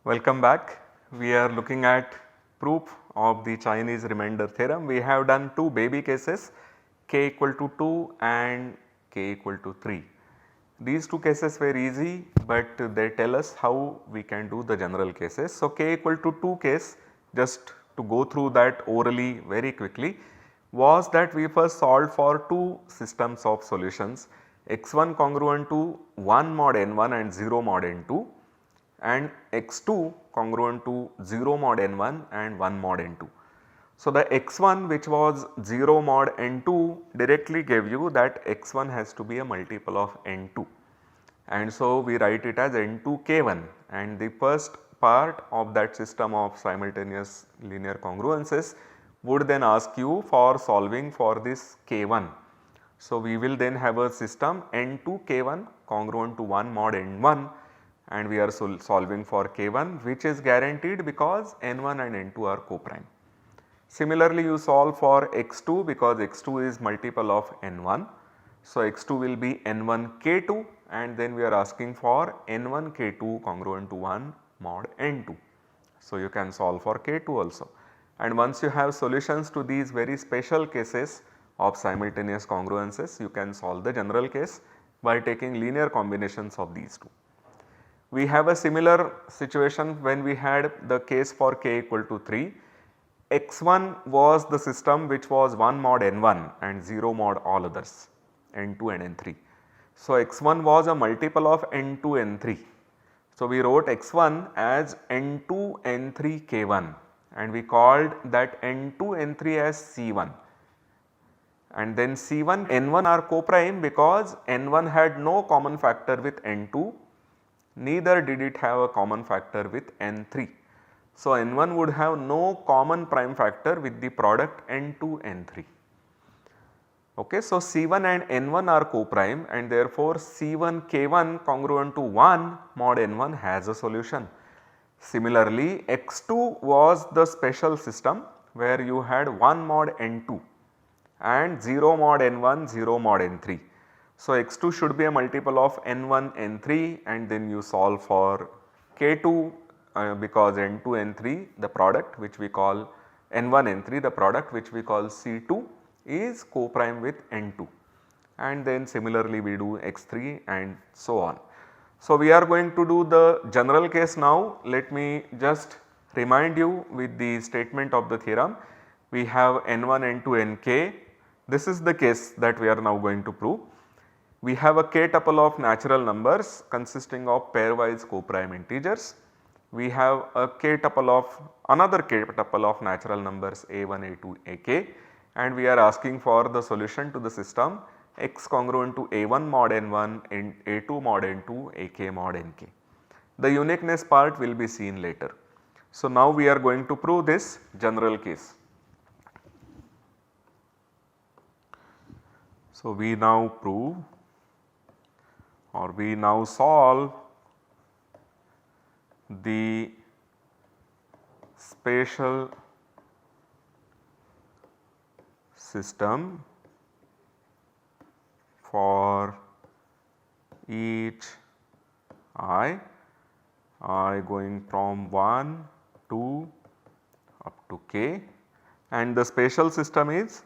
Welcome back. We are looking at proof of the Chinese remainder theorem. We have done two baby cases, k equal to 2 and k equal to 3. These two cases were easy, but they tell us how we can do the general cases. So, k equal to 2 case, just to go through that orally very quickly, was that we first solved for two systems of solutions, x1 congruent to 1 mod n1 and 0 mod n2 and x2 congruent to 0 mod n1 and 1 mod n2. So, the x1 which was 0 mod n2 directly gave you that x1 has to be a multiple of n2, and so we write it as n2 k1, and the first part of that system of simultaneous linear congruences would then ask you for solving for this k1. So, we will then have a system n2 k1 congruent to 1 mod n1, and we are solving for k1 which is guaranteed because n1 and n2 are co-prime. Similarly, you solve for x2 because x2 is multiple of n1. So, x2 will be n1 k2, and then we are asking for n1 k2 congruent to 1 mod n2. So, you can solve for k2 also, and once you have solutions to these very special cases of simultaneous congruences, you can solve the general case by taking linear combinations of these two. We have a similar situation when we had the case for k equal to 3. x1 was the system which was 1 mod n1 and 0 mod all others n2 and n3. So, x1 was a multiple of n2 n3. So, we wrote x1 as n2 n3 k1, and we called that n2 n3 as c1, and then c1 n1 are co-prime because n1 had no common factor with n2, neither did it have a common factor with n3. So, n1 would have no common prime factor with the product n2 n3. Okay, so, c1 and n1 are co-prime, and therefore, c1 k1 congruent to 1 mod n1 has a solution. Similarly, x2 was the special system where you had 1 mod n2 and 0 mod n1, 0 mod n3. So, x2 should be a multiple of n1 n3, and then you solve for k2 because n2 n3 the product which we call n1 n3 the product which we call c2 is co-prime with n2, and then similarly we do x3 and so on. So, we are going to do the general case now. Let me just remind you with the statement of the theorem. We have n1 n2 nk. This is the case that we are now going to prove. We have a k tuple of natural numbers consisting of pairwise co-prime integers. We have a k tuple of another k tuple of natural numbers a1, a2, ak, and we are asking for the solution to the system x congruent to a1 mod n1 and a2 mod n2, ak mod nk. The uniqueness part will be seen later. So, now we are going to prove this general case. So, we now prove or we now solve the spatial system for each I going from 1 to up to k, and the spatial system is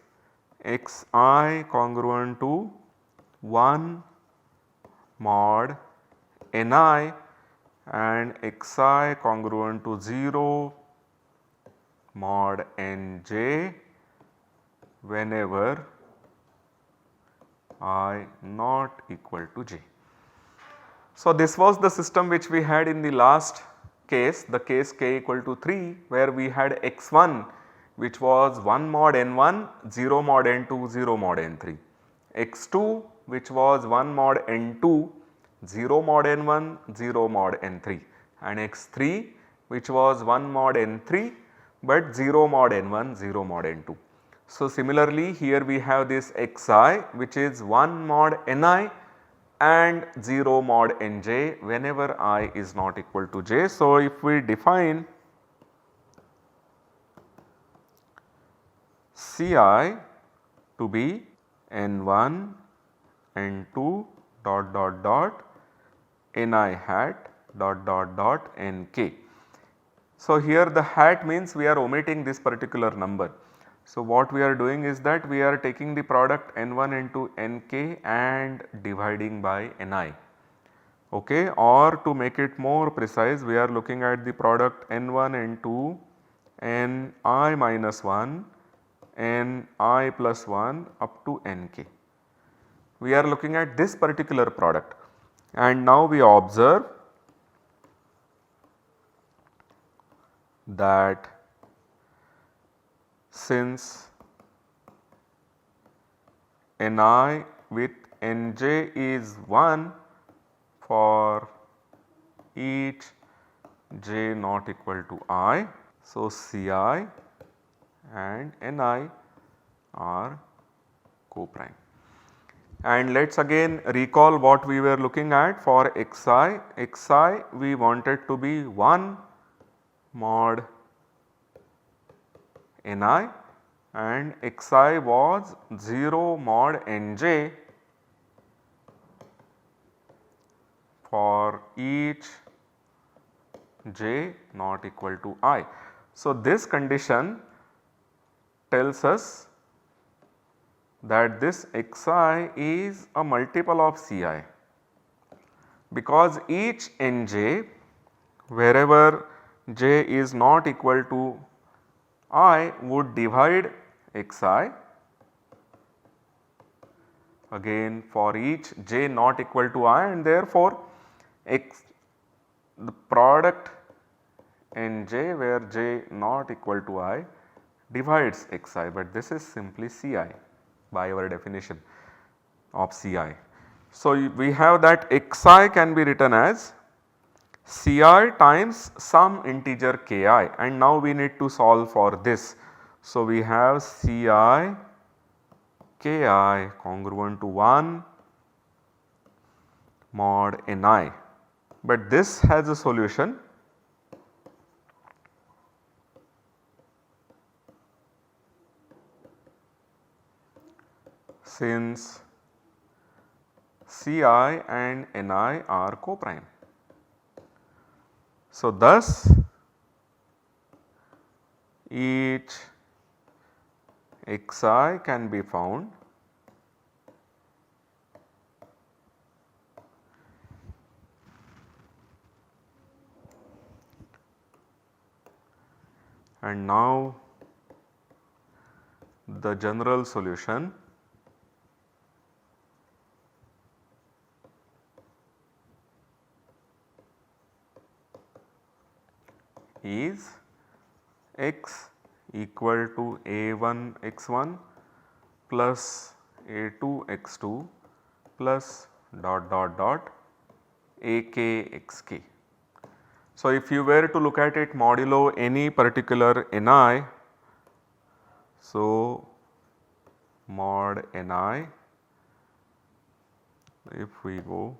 xi congruent to 1 mod ni and xi congruent to 0 mod nj whenever I not equal to j. So, this was the system which we had in the last case, the case k equal to 3, where we had x1 which was 1 mod n1, 0 mod n2, 0 mod n3, x2 which was 1 mod n2, 0 mod n1, 0 mod n3, and x3 which was 1 mod n3, but 0 mod n1, 0 mod n2. So, similarly here we have this xi which is 1 mod ni and 0 mod nj whenever I is not equal to j. So, if we define Ci to be n1, n2 dot dot dot ni hat dot dot dot nk. So, here the hat means we are omitting this particular number. So, what we are doing is that we are taking the product n1 into nk and dividing by ni. Okay, or to make it more precise, we are looking at the product n1 into ni minus 1, ni plus 1 up to nk. We are looking at this particular product, and now we observe that since ni with nj is 1 for each j not equal to I. So, Ci and Ni are co-prime. And let us again recall what we were looking at for Xi. Xi we wanted to be 1 mod Ni and Xi was 0 mod Nj for each j not equal to I. So, this condition tells us that this Xi is a multiple of Ci, because each Nj wherever j is not equal to I would divide Xi again for each j not equal to I, and therefore the product Nj where j not equal to I divides Xi, but this is simply Ci by our definition of Ci. So, we have that Xi can be written as Ci times some integer ki, and now we need to solve for this. So, we have Ci ki congruent to 1 mod Ni, but this has a solution. Since Ci and Ni are co-prime. So, thus each Xi can be found and now the general solution is x equal to a1 x1 plus a2 x2 plus dot dot dot ak xk. So, if you were to look at it modulo any particular ni, so mod ni, if we go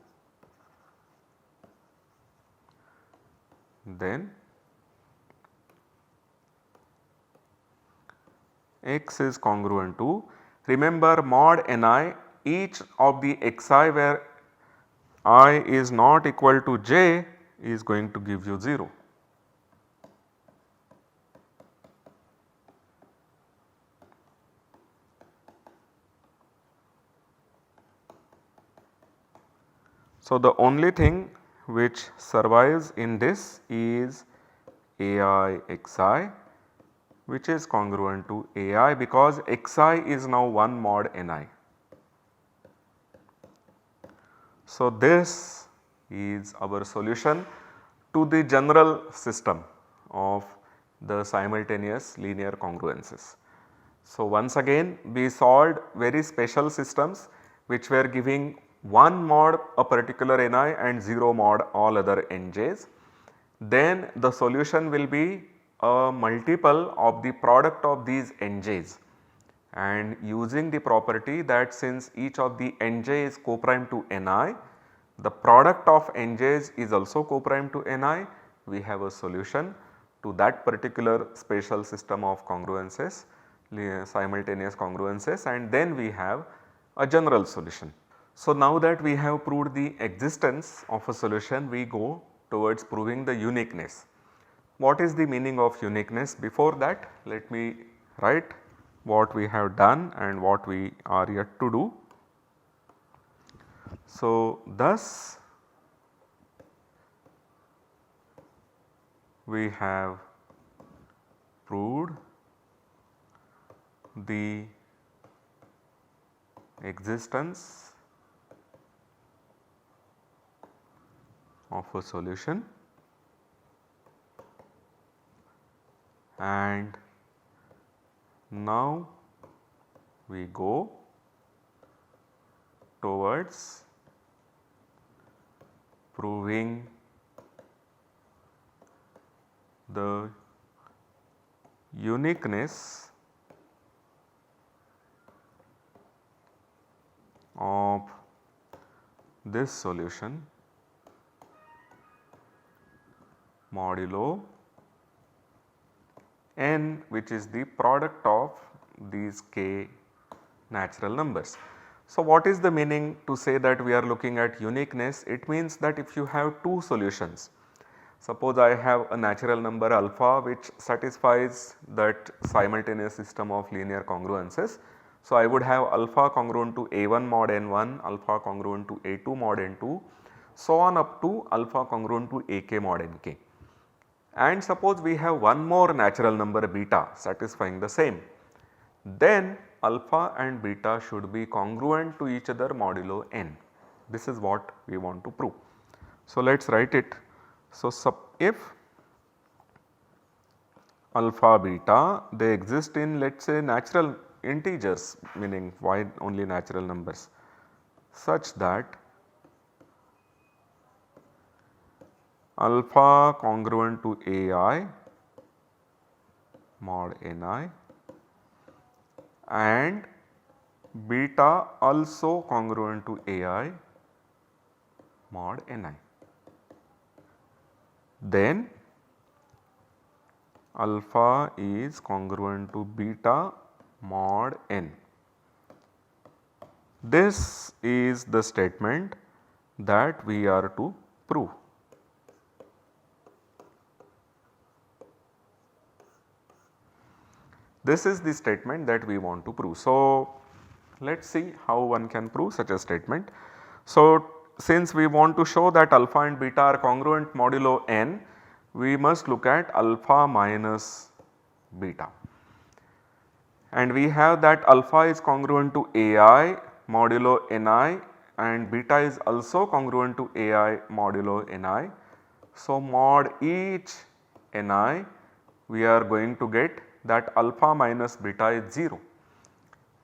then x is congruent to, remember mod ni, each of the xi where I is not equal to j is going to give you 0. So, the only thing which survives in this is ai xi, which is congruent to ai, because xi is now 1 mod ni. So, this is our solution to the general system of the simultaneous linear congruences. So, once again we solved very special systems which were giving 1 mod a particular ni and 0 mod all other nj's. Then the solution will be a multiple of the product of these nj's, and using the property that since each of the nj is co-prime to ni, the product of nj's is also co-prime to ni, we have a solution to that particular special system of congruences, simultaneous congruences, and then we have a general solution. So, now that we have proved the existence of a solution, we go towards proving the uniqueness. what is the meaning of uniqueness? Before that, let me write what we have done and what we are yet to do. So, thus we have proved the existence of a solution and now we go towards proving the uniqueness of this solution modulo n, which is the product of these k natural numbers. So, what is the meaning to say that we are looking at uniqueness? It means that if you have two solutions, suppose I have a natural number alpha which satisfies that simultaneous system of linear congruences. So, I would have alpha congruent to A1 mod N1, alpha congruent to A2 mod N2, so on up to alpha congruent to AK mod Nk. And suppose we have one more natural number beta satisfying the same, then alpha and beta should be congruent to each other modulo n. This is what we want to prove. So, let us write it. So, if alpha beta they exist in let us say natural integers, meaning why only natural numbers, such that alpha congruent to ai mod ni and beta also congruent to ai mod ni, then alpha is congruent to beta mod n. This is the statement that we are to prove. This is the statement that we want to prove. So, let us see how one can prove such a statement. So, since we want to show that alpha and beta are congruent modulo n, we must look at alpha minus beta. And we have that alpha is congruent to ai modulo ni and beta is also congruent to ai modulo ni. So, mod each ni we are going to get that alpha minus beta is 0,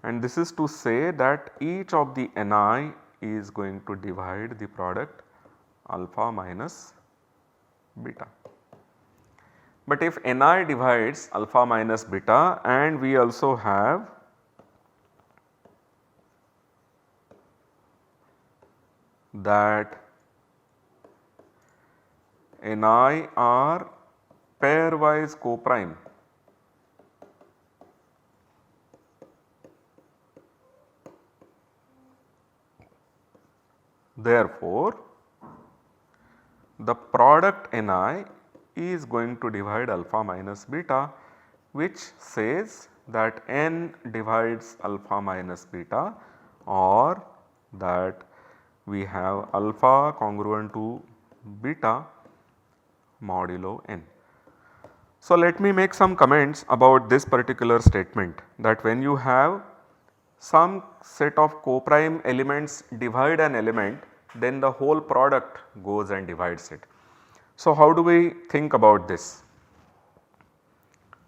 and this is to say that each of the ni is going to divide the product alpha minus beta. But if ni divides alpha minus beta and we also have that ni are pairwise coprime, therefore, the product ni is going to divide alpha minus beta, which says that n divides alpha minus beta, or that we have alpha congruent to beta modulo n. So, let me make some comments about this particular statement, that when you have some set of coprime elements divide an element, then the whole product goes and divides it. So, how do we think about this?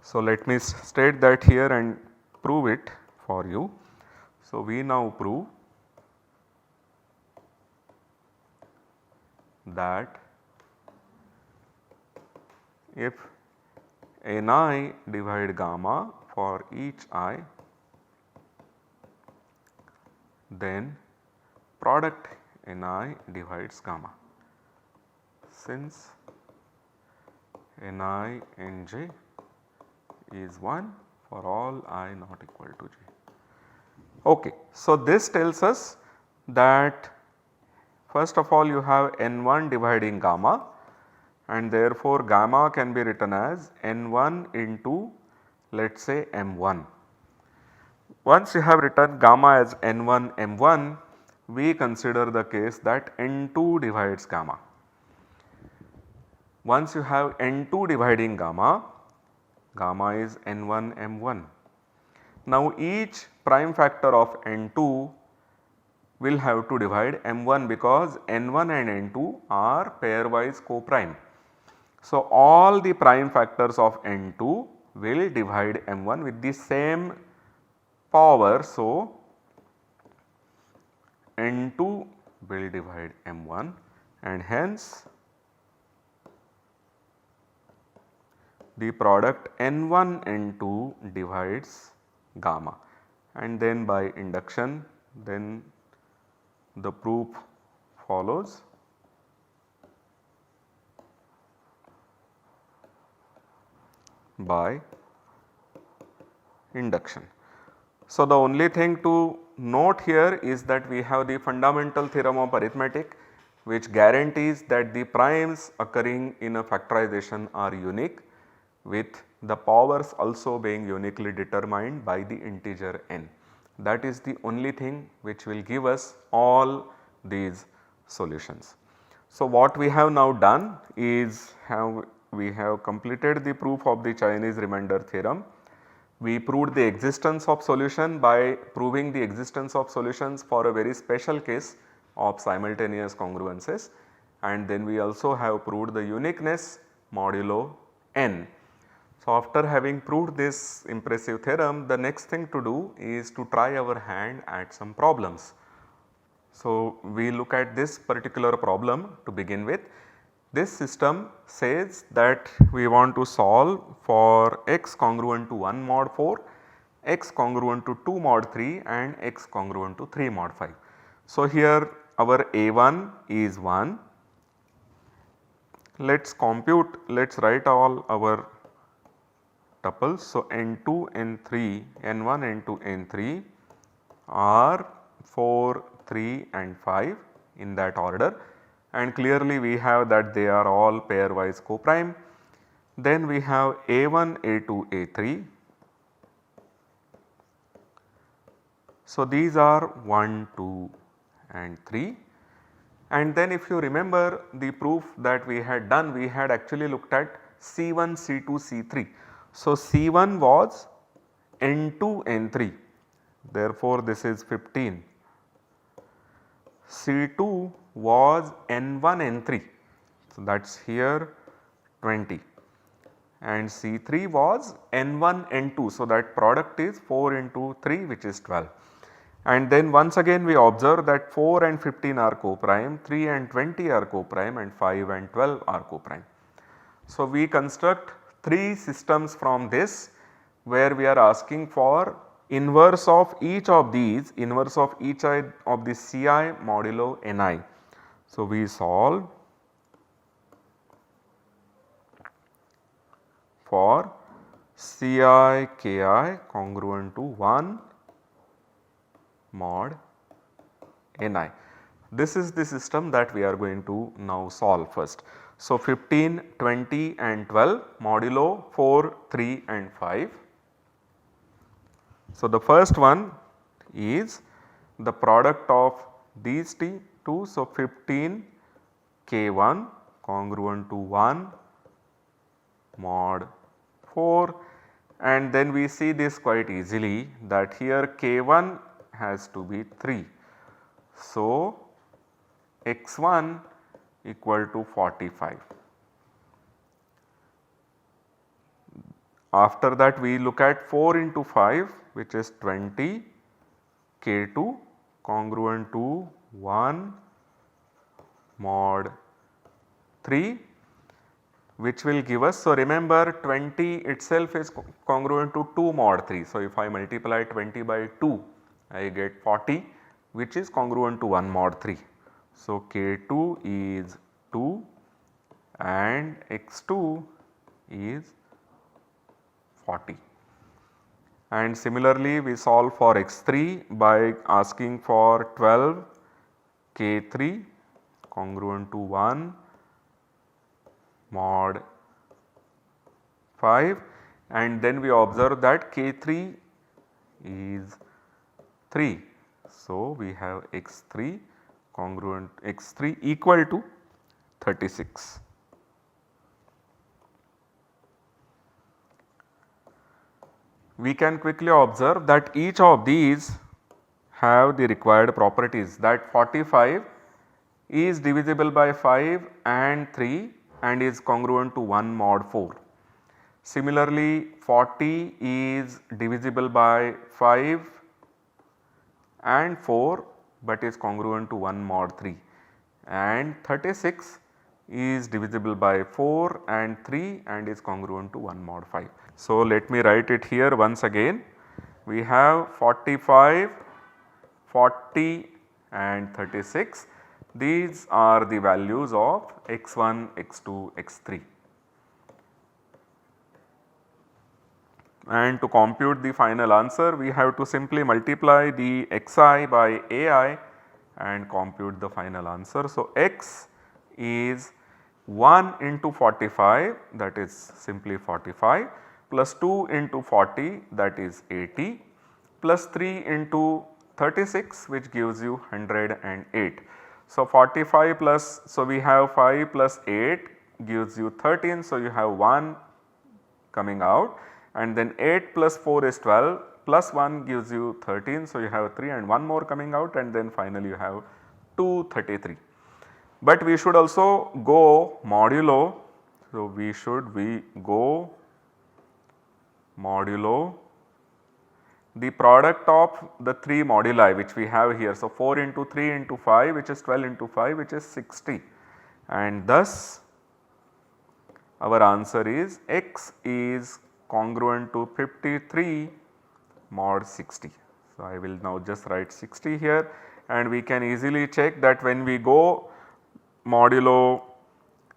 So, let me state that here and prove it for you. So, we now prove that if ni divide gamma for each I, then product ni divides gamma, since ni in j is 1 for all I not equal to j. Okay. So, this tells us that first of all you have n1 dividing gamma, and therefore gamma can be written as N1 into, let us say, M1. Once you have written gamma as N1 M1, we consider the case that N2 divides gamma. Once you have N2 dividing gamma, gamma is N1 M1. Now each prime factor of N2 will have to divide M1 because N1 and N2 are pairwise co-prime. So all the prime factors of N2 will divide M1 with the same power. So N2 will divide M1 and hence the product N1 N2 divides gamma, and then by induction then the proof follows. By induction. So the only thing to note here is that we have the fundamental theorem of arithmetic which guarantees that the primes occurring in a factorization are unique, with the powers also being uniquely determined by the integer n. That is the only thing which will give us all these solutions. So what we have now done is we have completed the proof of the Chinese remainder theorem. We proved the existence of solution by proving the existence of solutions for a very special case of simultaneous congruences, and then we also have proved the uniqueness modulo n. So after having proved this impressive theorem, the next thing to do is to try our hand at some problems. So we look at this particular problem to begin with. This system says that we want to solve for x congruent to 1 mod 4, x congruent to 2 mod 3 and x congruent to 3 mod 5. So here our A1 is 1. Let us compute, let us write all our tuples. So N2, N3, N1, N2, N3 are 4, 3 and 5 in that order, and clearly we have that they are all pairwise co-prime. Then we have A1, A2, A3. So these are 1, 2 and 3, and then if you remember the proof that we had done, we had actually looked at C1, C2, C3. So C1 was N2, N3, therefore this is 15. C2 was N1, N3, so that is here 20, and C3 was N1, N2, so that product is 4 into 3 which is 12. And then once again we observe that 4 and 15 are co-prime, 3 and 20 are co-prime and 5 and 12 are co-prime. So we construct 3 systems from this where we are asking for inverse of each of these, inverse of each of the Ci modulo Ni. So we solve for Ci Ki congruent to 1 mod Ni. This is the system that we are going to now solve first. So 15, 20 and 12 modulo 4, 3 and 5. So the first one is the product of these two. So 15 K1 congruent to 1 mod 4, and then we see this quite easily that here K1 has to be 3. So x1 equal to 45. After that we look at 4 into 5 which is 20 K2 congruent to 1 mod 3, which will give us, so remember 20 itself is congruent to 2 mod 3. So if I multiply 20 by 2 I get 40 which is congruent to 1 mod 3. So K2 is 2 and x2 is 40. And similarly we solve for x3 by asking for 12 K3 congruent to 1 mod 5, and then we observe that K3 is 3. So, we have x3 congruent x3 equal to 36. We can quickly observe that each of these have the required properties, that 45 is divisible by 5 and 3 and is congruent to 1 mod 4. Similarly, 40 is divisible by 5 and 4 but is congruent to 1 mod 3, and 36 is divisible by 4 and 3 and is congruent to 1 mod 5. So, let me write it here once again. We have 45, 40 and 36. These are the values of x1, x2, x3. And to compute the final answer, we have to simply multiply the xi by ai and compute the final answer. So, x is 1 into 45, that is simply 45, plus 2 into 40, that is 80, plus 3 into 36, which gives you 108. So, 45 plus, so we have 5 plus 8 gives you 13. So, you have 1 coming out, and then 8 plus 4 is 12, plus 1 gives you 13. So, you have 3 and 1 more coming out, and then finally you have 233. But we should also go modulo. So, we go modulo the product of the 3 moduli which we have here. So, 4 into 3 into 5, which is 12 into 5, which is 60, and thus our answer is x is congruent to 53 mod 60. So, I will now just write 60 here, and we can easily check that when we go modulo,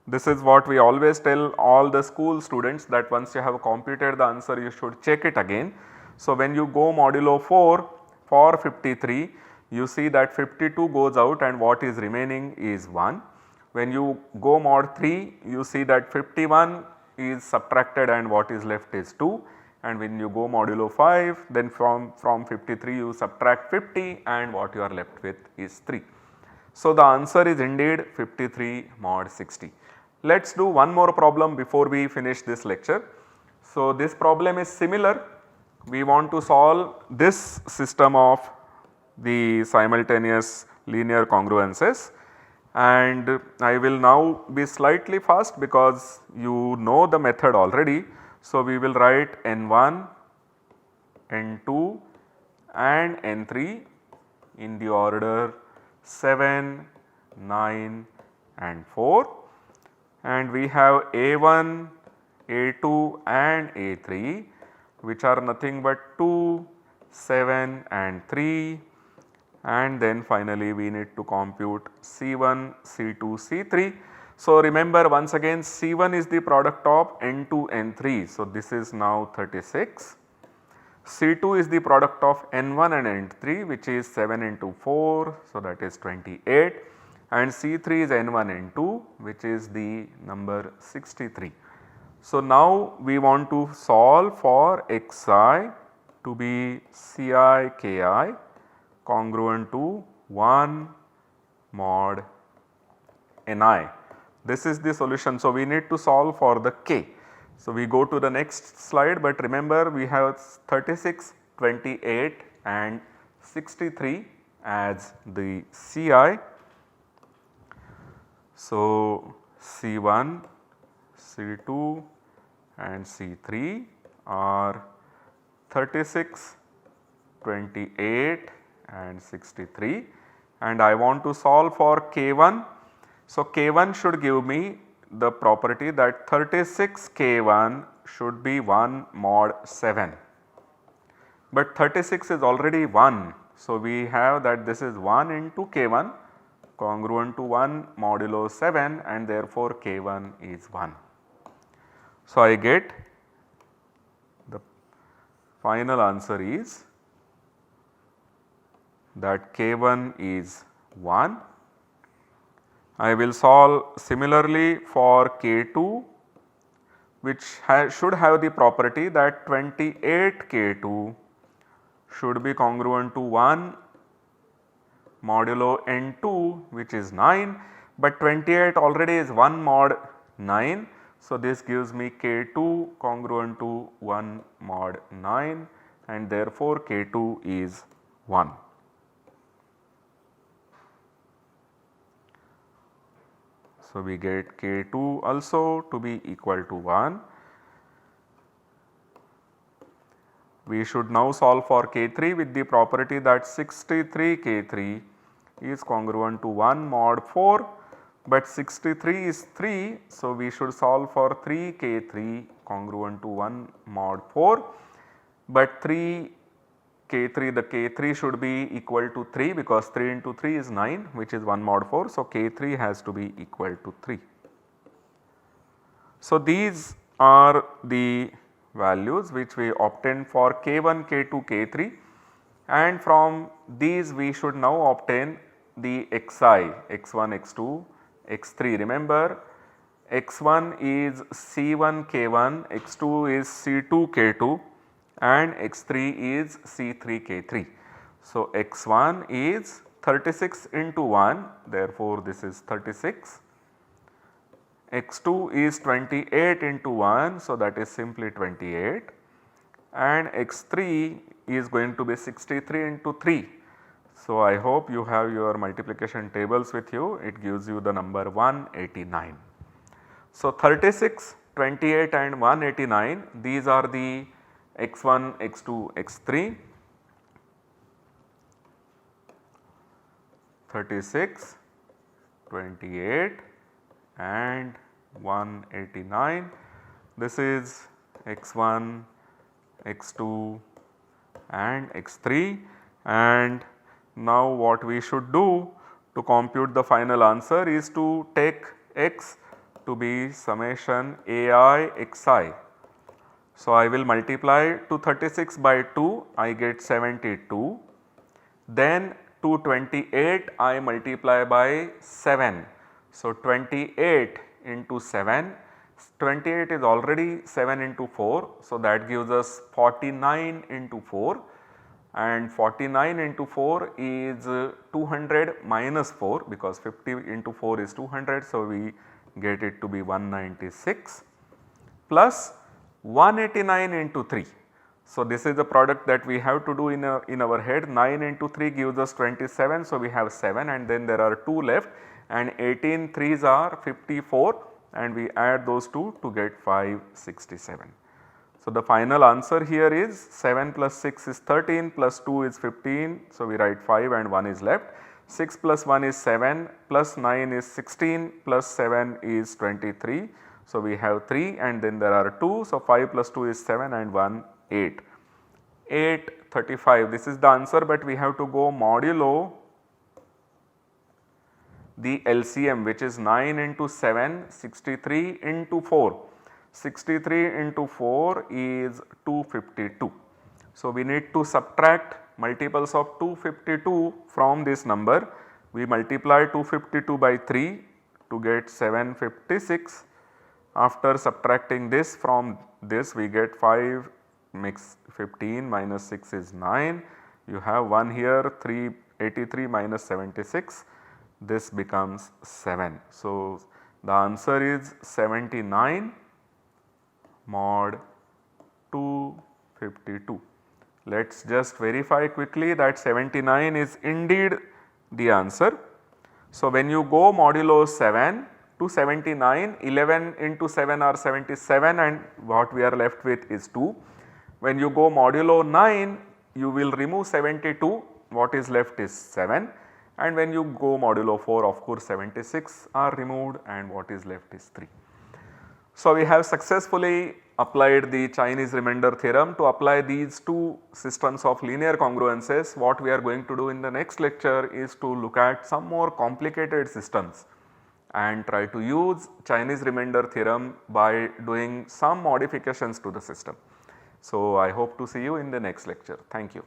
this is what we always tell all the school students, that once you have computed the answer you should check it again. So, when you go modulo 4 for 53, you see that 52 goes out and what is remaining is 1. When you go mod 3, you see that 51 is subtracted and what is left is 2, and when you go modulo 5, then from 53 you subtract 50 and what you are left with is 3. So, the answer is indeed 53 mod 60. Let us do one more problem before we finish this lecture. So, this problem is similar. We want to solve this system of the simultaneous linear congruences, and I will now be slightly fast because you know the method already. So, we will write n1, n2 and n3 in the order 7, 9 and 4, and we have a1, a2 and a3, which are nothing but 2, 7 and 3, and then finally we need to compute C1, C2, C3. So, remember once again C1 is the product of N2, N3. So, this is now 36. C2 is the product of N1 and N3, which is 7 into 4. So, that is 28, and C3 is N1, N2, which is the number 63. So, now we want to solve for xi to be Ci Ki congruent to 1 mod Ni. This is the solution. So, we need to solve for the k. So, we go to the next slide, but remember we have 36, 28 and 63 as the Ci. So, C1, C2 and C3 are 36, 28 and 63, and I want to solve for K1. So, K1 should give me the property that 36 K1 should be 1 mod 7, but 36 is already 1. So, we have that this is 1 into K1 congruent to 1 modulo 7, and therefore, K1 is 1. So, I get the final answer is that K1 is 1. I will solve similarly for K2, which should have the property that 28 K2 should be congruent to 1 modulo N2, which is 9, but 28 already is 1 mod 9. So, this gives me K2 congruent to 1 mod 9, and therefore, K2 is 1. So, we get K2 also to be equal to 1. We should now solve for K3 with the property that 63 K3 is congruent to 1 mod 4, but 63 is 3. So, we should solve for 3 K3 congruent to 1 mod 4, but 3 K3, the K3 should be equal to 3 because 3 into 3 is 9, which is 1 mod 4. So, K3 has to be equal to 3. So, these are the values which we obtained for K1, K2, K3, and from these we should now obtain the xi, x1, x2, x3. Remember, x1 is C1 K1, x2 is C2 K2, and x3 is C3 K3. So, x1 is 36 into 1, therefore, this is 36. x2 is 28 into 1, so that is simply 28, and x3 is going to be 63 into 3. So, I hope you have your multiplication tables with you, it gives you the number 189. So, 36, 28 and 189, these are the x1, x2, x3, 36, 28 and 189. This is x1, x2 and x3, and now what we should do to compute the final answer is to take x to be summation ai xi. So, I will multiply 236 by 2, I get 72, then 228 I multiply by 7. So, 28 into 7, 28 is already 7 into 4. So, that gives us 49 into 4, and 49 into 4 is 200 minus 4 because 50 into 4 is 200. So, we get it to be 196 plus 189 into 3. So, this is the product that we have to do in our head. 9 into 3 gives us 27. So, we have 7 and then there are 2 left, and 18 3s are 54, and we add those two to get 567. So, the final answer here is 7 plus 6 is 13 plus 2 is 15. So, we write 5 and 1 is left. 6 plus 1 is 7 plus 9 is 16 plus 7 is 23. So, we have 3 and then there are 2. So, 5 plus 2 is 7 and 1 8. 8 35, this is the answer, but we have to go modulo the LCM, which is 9 into 7, 63 into 4. 63 into 4 is 252. So, we need to subtract multiples of 252 from this number. We multiply 252 by 3 to get 756. After subtracting this from this, we get 5 makes 15 minus 6 is 9. You have 1 here, 383 minus 76, this becomes 7. So, the answer is 79 mod 252. Let us just verify quickly that 79 is indeed the answer. So, when you go modulo 7 to 79, 11 into 7 are 77 and what we are left with is 2. When you go modulo 9, you will remove 72, what is left is 7, and when you go modulo 4, of course 76 are removed and what is left is 3. So, we have successfully applied the Chinese remainder theorem to apply these two systems of linear congruences. What we are going to do in the next lecture is to look at some more complicated systems and try to use Chinese remainder theorem by doing some modifications to the system. So, I hope to see you in the next lecture. Thank you.